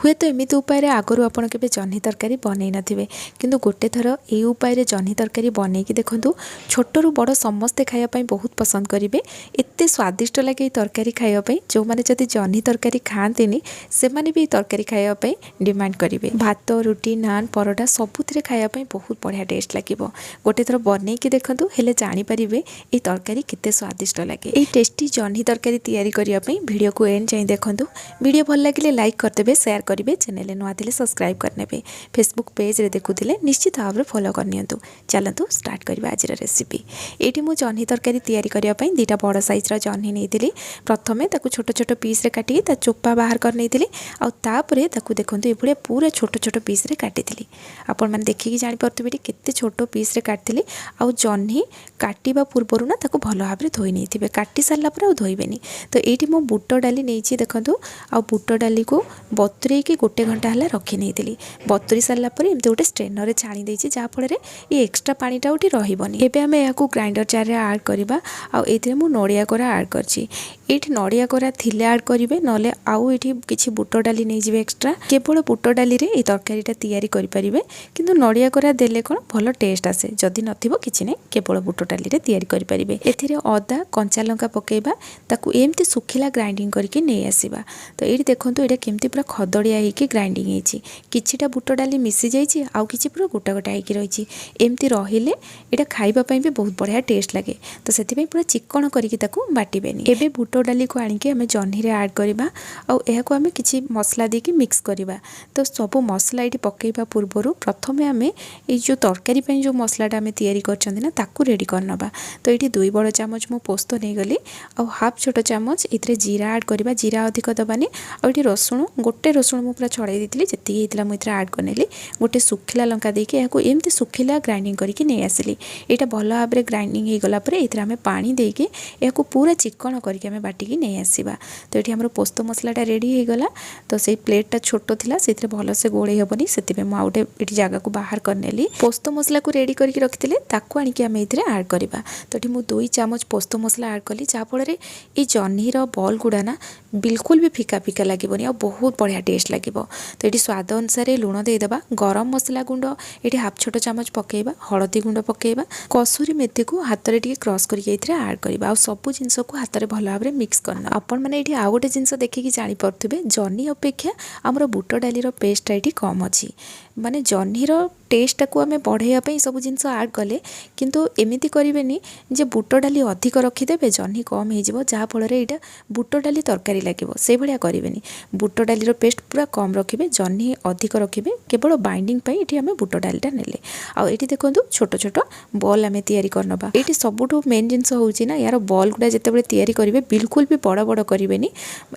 हुए तो एमती उपाय आगु आपड़ के जह्नी तरकारी बनई नथिबे किंतु गोटे थर ये उपाय जह्नी तरकारी बनईकी देखंतु छोटरू बड़ समस्ते खायापी बहुत पसंद करेंगे। एत स्वादिष्ट लगे तरकारी खायापी जो मैंने जदि जह्नी तरकारी खाआंती से माने भी तरकारी खायापी डिमांड करेंगे। भात रुटी नान परोटा सबुथ खायापी बहुत बढ़िया टेस्ट लगे। गोटे थर बनईकी देखंतु हेले जानीपारे ये तरकारी केते स्वादिष्ट लगे। ये टेस्टी जह्नी तरकारी तैयारी करने वीडियो को एंड जाए देखंतु। वीडियो भल लगे लाइक करदेबे शेयर करेंगे चैनल नुआ थे सब्सक्राइब करने फेसबुक पेज रे देखुले निश्चित भाव में फॉलो करनी। चलतु स्टार्ट करवा आज रेसिपी। ये मुझे जह्नी तरकारी तैयारी करने दुटा बड़ साइज्र जह्नी नहीं प्रथमे छोट छोट पीस काटी चोपा बाहर कर नहीं आउे देखो ये पूरा छोट छोट पीस काटी आपण मैंने देखिकी जापे केते छोट पीस काटी आउ जह्नी काटिबा पूर्वर ना भल भाव में धोई नहीं काटी सारा पर धोबेनी। तो ये मो बुट डाली नहीं देखूँ आ बुट डाली को बतुरे गोटे घंटा है रखी नहीं बतुरी सारापर एमती गोटे स्ट्रेनर छाणी देती जहाँफल ये एक्सट्रा पानीटा उठी रही। एबे आम या ग्राइंडर जार आड करवा आउ नड़िया कोरा आड करची। ये नड़िया कोरा थिले आड करेंगे ना आउ ये किसी बुट डाली नहीं जाए एक्सट्रा केवल बुट डाली रे तरकारीटा तैयारी करेंगे किंतु नड़िया कोरा देले कौन भल टेस्ट आसे जदि नथिबो किछि नै केवल बुट डाली रे तैयारी करेंगे। एथिरे अदा कंचा लंका पकेबा ताकू एमती सुखिला ग्राइंडिंग करके नहीं आसीबा। तो ये देखो ये केमती पूरा खदड़िया होगी ग्राइंडिंग होती किछिटा बुट डाली मिसी जाइए आउ किछि पूरा गोटा गोटा होगी रही एमती रहिले यहाँ खाइबापी भी बहुत बढ़िया टेस्ट लगे। तो से पूरा चिकन करके बाटिबेनी। एबे बुट डाली को आनिके आमे जह्नी रे ऐड करबा आउ एहाको आमे किछि मसला देके मिक्स करबा। तो सब मसला ये पकेबा पूर्वर प्रथमे आमे ए जो तरकारी पई जो मसलाटा आमे तैयारी करछन्ती ना ताकू रेडी करनबा। तो ये 2 बड़ चामच मो पोस्त नहीं गली आउ हाफ छोट चामच इतरे जीरा ऐड करबा। जीरा अधिक दबानी आ रसुण गोटे रसुण मुझे पूरा छड़ाई दी जी मुझे ऐड करनेली गोटे सुखिला लंका देके एमती सुखिला ग्राइंडिंग करके नहीं आसिली। यहाँ भल भाव में ग्राइंडिंग हो गलापर ये पानी देके यहाँ पूरा चिकन करके आम बाटिकी नहीं आसवा। तो ये आम पोस्त मसलाटा रेडी हो गला। तो से प्लेटा छोट थिला से भल से गोड़े हेबनी से मुझे ये जगह को बाहर करनेली पोस्त मसला को रेडी करके रखी ताकू आनिकी आम ये ऐड करवा। तो ये मुझे 2 चामच पोस्त मसला ऐड कली जहाँफल ये जह्नीर बल गुड़ा ना बिल्कुल भी फिका फिका लगे आ बहुत बढ़िया टेस्ट लगे। तो ये स्वाद अनुसार लुण देदेबा गरम मसला गुंड ये हाफ छोट चामच पकेबा हलदी गुंड पकेबा कसूरी मेथी को हाथ में टी क्रश करके ऐड करवा आ सब जिनस को हाथ में भल भाव में मिक्स करना। आपण मैंने ये आउ गोटे जिनस देखिकी जापे जह्नी अपेक्षा आमर बुट डालीर पेस्टा ये कम अच्छी माने जह्नीर टेस्टा को आम बढ़ाई सब जिनस ऐड कले किंतु एमती करेनि जे बुट डाली अधिक रखीदे जह्नी कम हो जहाँफल यहाँ बुट डाली तरकारी लगे से भाया करेनि। बुट डालीर पेस्ट पूरा कम रखिए जह्नी अधिक रखिए केवल बाइंडिंग ये आम बुट डालीटा नेले आउ ये देखो छोट छोट बॉल आम तैयारी करनबा। ये सबुठ मेन जिनस होची ना यार बॉल गुड़ा जिते तैयारी करेंगे बिल्कुल भी बड़ बड़ करेनि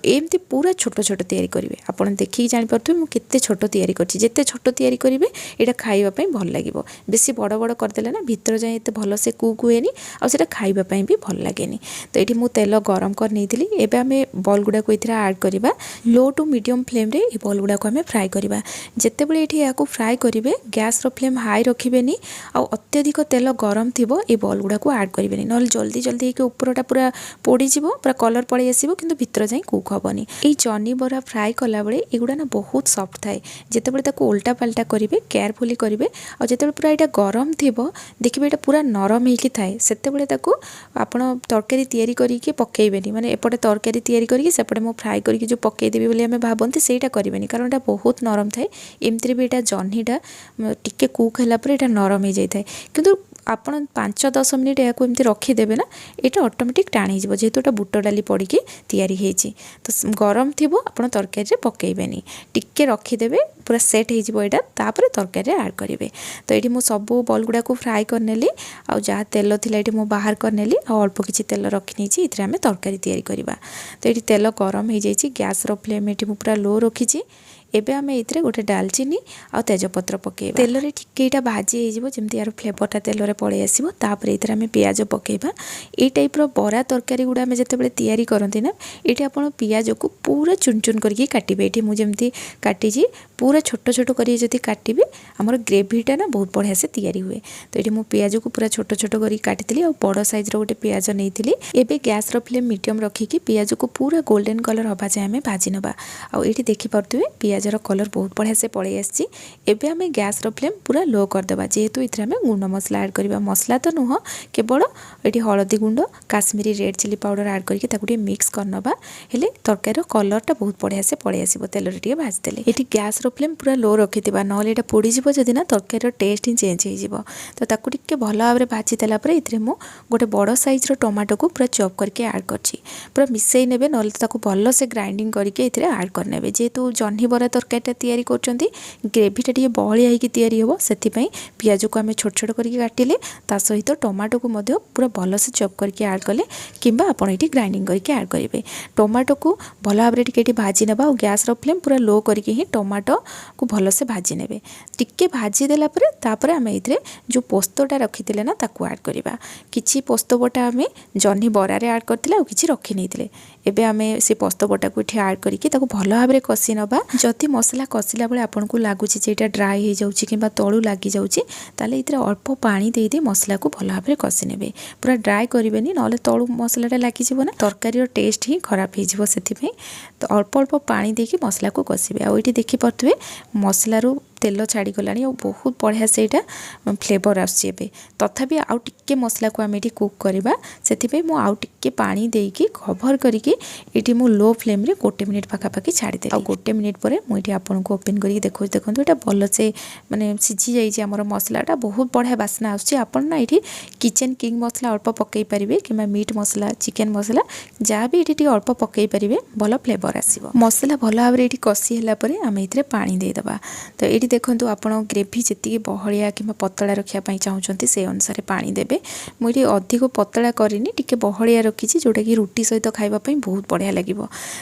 एमती पूरा छोट छोट तैयारी करेंगे। आपड़ देखिए जापे मुझे छोट तैयारी करते छोट तैयारी करेंगे यहाँ खाइबापी भल लगे बेसी बड़ बड़ करदे ना भितर जाए ये भल से कुक हुए आटा खाइबापी भी भल लगे। तो ये मुझे तेल गरम कर नहीं एबे आम बॉल गुड़ा को ये ऐड करवा लो टू मीडियम फ्लेम रे ये बॉल गुड़ा को आम फ्राए करवा। जितेबाला ये फ्राए करेंगे गैस फ्लेम हाई रखिबेनी आ अत्यधिक तेल गरम थी ये बॉल गुड़ा को ऐड करेंगे ना जल्दी जल्दी उपरटा पूरा पोड़ीज पूरा कलर पड़े आसो कि भितर जाए कुक हेनी। ये जह्नी बरा फ्राए कला बेले एगुड़ा ना बहुत सफ्ट थाए जितेबाला उल्टा पाल्टा करेंगे केयरफुली करेंगे और जिते पूरा यहाँ गरम थी देखिए यहाँ पूरा नरम होगी थाए से आप तरकारी तैयारी करके पकेबेनी माने एपटे तरकारी तैयारी करके सेपटे मो फ्राए करके जो पकईदेवी बोली आम भावती से करेंगे कारण यहाँ बहुत नरम थाए एमती भी यहाँ जह्नीटा टिके कुक है यहाँ नरम हो जाए किंतु आप 5-10 मिनिट या एमती रखीदेवे ना ये ऑटोमेटिक टाणी जेहेतु यहाँ बुट डाली पड़ी तैयारी होती। तो गरम थी आप तरकारी पकईबेनी टिके रखीदेवे पूरा सेट होटा तापर तरकारी ऐड करेंगे। तो ये मुझे सब बॉल गुड़ा को फ्राए करनेली आ जहाँ तेल थिला ये मुझे बाहर करनेली आ अल्प किसी तेल रखी नहीं ये आम तरकारी तैयारी करवा। तो ये तेल गरम हो जाए गैस फ्लेम ये पूरा लो रखी एबे आम ये गोटे डालचीनी आ तेजपत्र पकेबा तेल रे टिकेटा भाजी हो जमी यार फ्लेवरटा तेल रे पड़े आसो तापर ये आम पियाज पकेबा। ये टाइप बरा तरकारी गुड़ा आम जिते तैयारी करती ना ये आप पियाज को पूरा चुन चुन करके काटिबे। ये मुझे काटी पूरा छोट छोट कर काटिबे आमर ग्रेवीटा ना बहुत बढ़िया से तैयारी हुए। तो ये पियाज को पूरा छोट छोट कर काटी और बड़ साइज गोटे पियाज नहीं एबे गैस फ्लेम मीडियम रखिकी पियाज को पूरा गोल्डन कलर हवा जाए आम भाजी नवा। आ ये देखिपे पियाजर कलर बहुत बढ़िया से पलि आसी। एबे आमे गैस रो फ्लेम पूरा लो करदेबा जेहेतु इथरे आमे गुंड मसला ऐड करबा। मसला तो नुह केवल ये हलदी गुंड Kashmiri red chilli powder add करके ताकू मिक्स करनबा हेले तरकारी कलरटा बहुत बढ़िया से पलि आसीबो तेल रे भाजदेले। ये गैस रो फ्लेम पूरा लो रखिथिबा नले एटा पोड़ी जिवो जदि ना तरकारी टेस्ट ही चेंज हो जिवो। तो ताकू टिके भल भाव भाजी देला परे इथरे मु गोटे बड़ साइज रो टमाटो को पूरा चॉप करके ऐड करछि। पूरा मिसई नेबे नले ताकू भल से ग्राइंडिंग करके इथरे ऐड करनेबे। जेहेतु जह्नी बरा तरकारीटा तैयारी करछंती ग्रेवीटा टिके बहलिया होइकी तैयारी होबो सेति पियाज को आम छोट छोट करके काटिले ता सहित टमाटो को मध्य पूरा भल से चॉप करके ऐड कले किंबा आपण ये ग्राइंडिंग करके ऐड करेंगे। टमाटो को भल भाव टिके भाजी नेबा और गैस रो फ्लेम पूरा लो करके ही टमाटो को भल से भाजी नेबे। टिके भाजी देला परे तापरे आम इथरे जो पोस्तटा रखिथिले ना ताकू ऐड करबा। किछि पोस्त बटा आम जह्नी बरा रे ऐड करथिले और किछि रखि नैथिले। एबे आम से पोस्त बटा को इठे ऐड करके ताकू भल भाव रे कसी नबा। जदि मसला कसिला बेले आपन को लागुछि जे एटा ड्राई हो जाउछि किंबा तळु लागि जाउछि ताले इथरे अल्प पानी देई दे मसला को भल भाव रे कसी नेबे। पूरा ड्राई करिवेनी नले तळु मसलाटा लागि जिवो ना तरकारी रो टेस्ट ही खराब हो जिवो। सेति तो अल्प अल्प पानी देके मसला को कसिबे। आ एठी देखि पड़थुवे मसला रो तेल छाड़ी गलानी और बहुत बढ़िया से फ्लेवर आसछि। तथापि आउ टिके मसला को आम ये कुक करवा से मु आउ टिके पानी देकी कभर करके ये मु लो फ्लेम रे गोटे मिनिट पाखापाखि छाड़ीदे। आ गोटे मिनिट पर मुझे आपन को ओपन करके देखो देखो ये भल से माने सीझी जाइए आमर मसलाटा बहुत बढ़िया बास्ना आसछि। आपन ना ये किचन किंग मसला अल्प पकई पारिबे किंबा मीट मसला चिकेन मसला जहाँ भी ये अल्प पकई पारिबे भल फ्लेवर आसीबो। मसला भल भाव ये कषि होला परे आम ये पानी देदेबा। तो ये देखो आप ग्रेवी जी बहलिया कि पतला रखापी चाहते से अनुसार पानी देवे। मुझे अधिक पतला करनी टिके बहलिया रखी जोटा कि रुटी सहित खावाई बहुत बढ़िया लगे।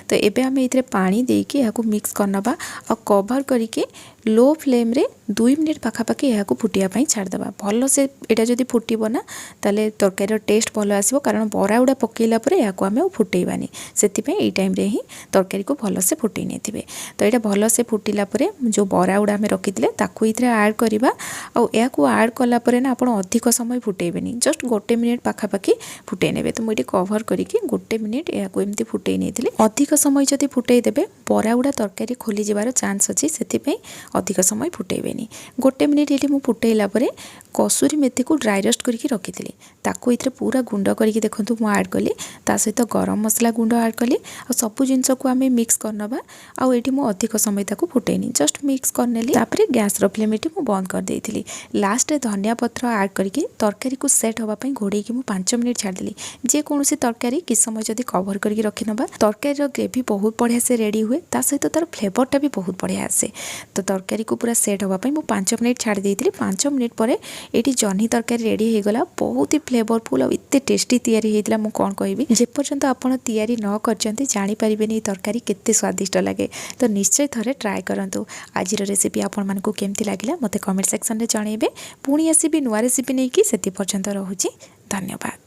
तो एबे आम ये पानी देकी यहाँ मिक्स करनबा और कवर करके लो फ्लेम रे 2 मिनिट पाखापाखि यहाँ फुटिया छाड़देबा। भल से यहाँ जब फुटब ना ताले तरकारी टेस्ट भल आसो कारण बरा गुड़ा पकईला यहाँ आम फुटेबानी से टाइम रे ही तरकारी को भल से फुटे नहीं। तो यहाँ भल से फुटिला जो बरा गुड़ा आम रखी ताकू इथरे ऐड करवा और यहाँ ऐड कलापर ना आप अधिक समय फुटेबेनी जस्ट गोटे मिनिट पाखापाखि फुटे ने। तो मुझे कभर करके गोटे मिनिट यहाँ एमती फुटे नहीं। अधिक समय जब फुटे देवे बरा गुड़ा तरकारी खोली जबार चान्स अच्छी से अधिक समय फुटेबेनी। गोटे मिनिट ये मुझे फुटेला कसुरी मेथी को ड्राई रोस्ट करके रखी ताकू इथरे पूरा गुंड करके देखो मुझे ऐड कली ता सहित गरम मसला गुंड ऐड कली और सबू जिनस को आम मिक्स करनबा। आउ ये मुझे अधिक समय ताकू फुटेनी जस्ट मिक्स करनेली। तापरे गैस रो फ्लेम ये बंद कर देइथिली। लास्ट रे धनिया पत्र ऐड करके तरकारी को सेट होगा घोड़े की 5 मिनिट छाड़देली। जेकोसी तरकारी कि समय जब कवर करके रखी नबा तरकारी ग्रेवी बहुत बढ़िया से रेडी हुए ता सहित तार फ्लेवरटा भी बहुत बढ़िया आसे। तो तरकारी को पूरा सेट होगा 5 मिनिट छाड़ देइथिली। 5 मिनिट पर ये जह्नी तरकारी रेडी हो गला बहुत ही फ्लेवरफुल और एते टेस्टी तैयारी होता। मुझे कौन कहबी जेपर्यंत आपड़ तैयारी न करछंती जानि परिबेनी तरकारी केते स्वादिष्ट लगे। तो निश्चय थरे ट्राए करंतु। आज रेसिपी आपण मानकु केमती लागिला मते कमेंट सेक्शन रे जणाइबे। पुणी आसीबी नुआ रेसिपी नहीं कि सेति पर्यंत रहुची। धन्यवाद।